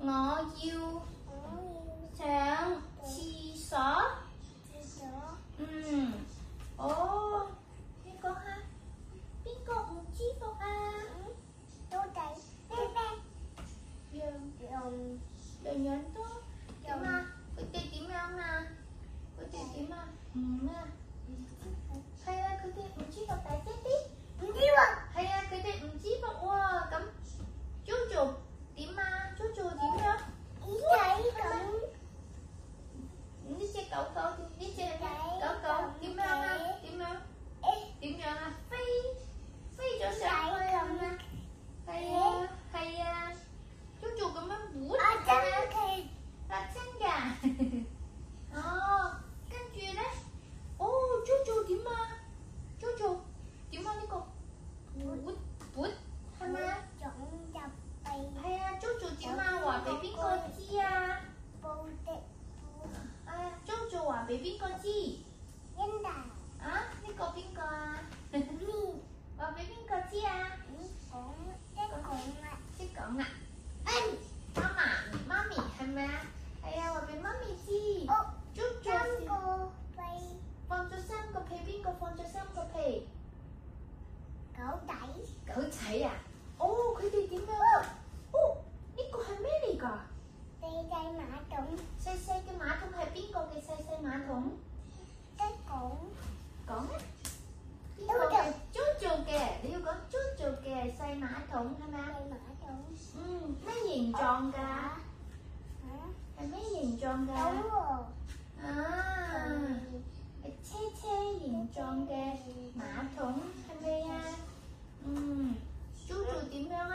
我要上廁所。哦，你講下邊個唔舒服啊？樣樣都點啊？佢哋點樣啊？佢哋點啊？係啊，佢哋唔舒服，大聲啲。唔舒服。係啊，佢哋唔舒服喎。咁 Jojo 點啊 ？Jojo 點樣？呢隻狗狗，呢隻狗狗點樣啊？點樣啊？飛咗上去係咪？係啊，Jojo咁樣換係咪？真㗎。哦，跟住咧，Jojo 點啊 ？Jojo 點啊？呢個換係咪啊？係啊 ，Jojo 點啊？話俾邊個知啊？Jojo 話俾邊個知？呢個邊個啊？話俾邊個知啊？識講啊！媽咪係咪啊？係啊，話俾媽咪知。Jojo 放咗3個屁，邊個放咗3個屁？狗仔啊！佢哋點樣啊？呢個係咩嚟㗎？細細嘅馬桶係邊個嘅細細馬桶？講啊！邊個嘅 Jojo 嘅？你要講 Jojo 嘅細馬桶係咪啊？咩形狀㗎？係咩形狀㗎？係車形狀嘅馬桶係咪啊？Jojo 點樣啊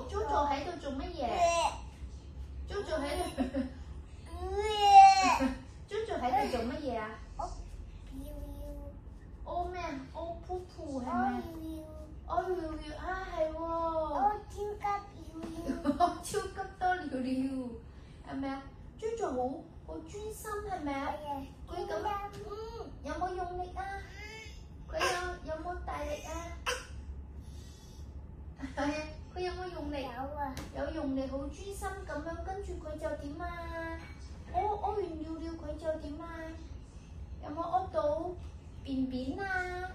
？Jojo 喺度做乜嘢？Jojo 喺度做乜嘢啊？咩啊？噗噗係咪？尿啊係喎！超級多尿係咪啊？Jojo 好專心係咪啊？佢咁有冇用力啊？佢有冇大力啊？係啊，佢有冇用力？有用力，好專心咁樣，跟住佢就點啊？屙完尿佢就點啊？有冇屙到便便啊？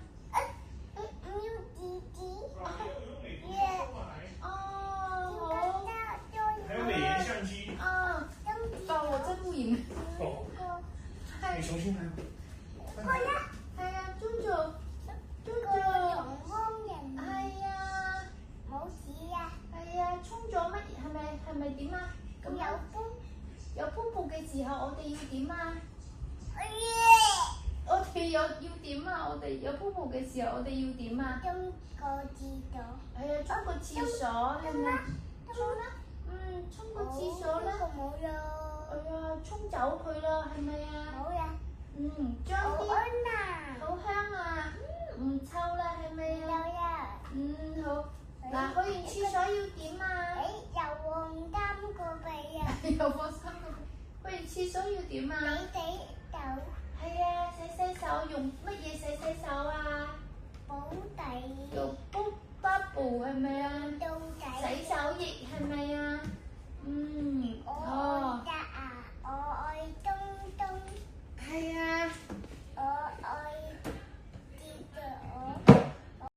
我真污染。你重新來。係啊 ，Jojo。係啊，沖咗乜嘢？係咪點啊？咁有瀑布嘅時候，我哋要點啊？我哋要點啊？我哋有瀑布嘅時候，我哋要點啊？係啊，沖個廁所係咪？沖個廁所啦。沖走佢啦，係咪啊？將啲好香啊，唔臭啦，係咪啊？好。嗱，去完廁所要點啊？又放3個屁啊！去完廁所要點啊？係啊，洗手用乜嘢洗手啊？